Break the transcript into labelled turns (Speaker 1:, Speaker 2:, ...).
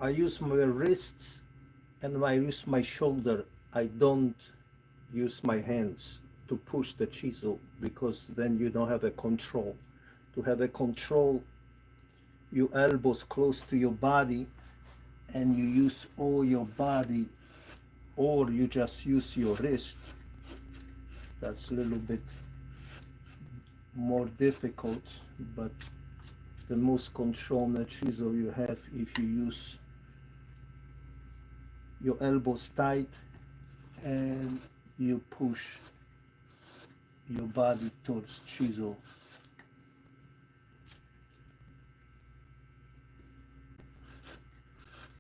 Speaker 1: I use my wrists and I use my shoulder. I don't use my hands to push the chisel, because then you don't have a control. To have a control, your elbows close to your body and you use all your body, or you just use your wrist. That's a little bit more difficult, but the most control on a chisel you have if you use your elbows tight and you push your body towards chisel.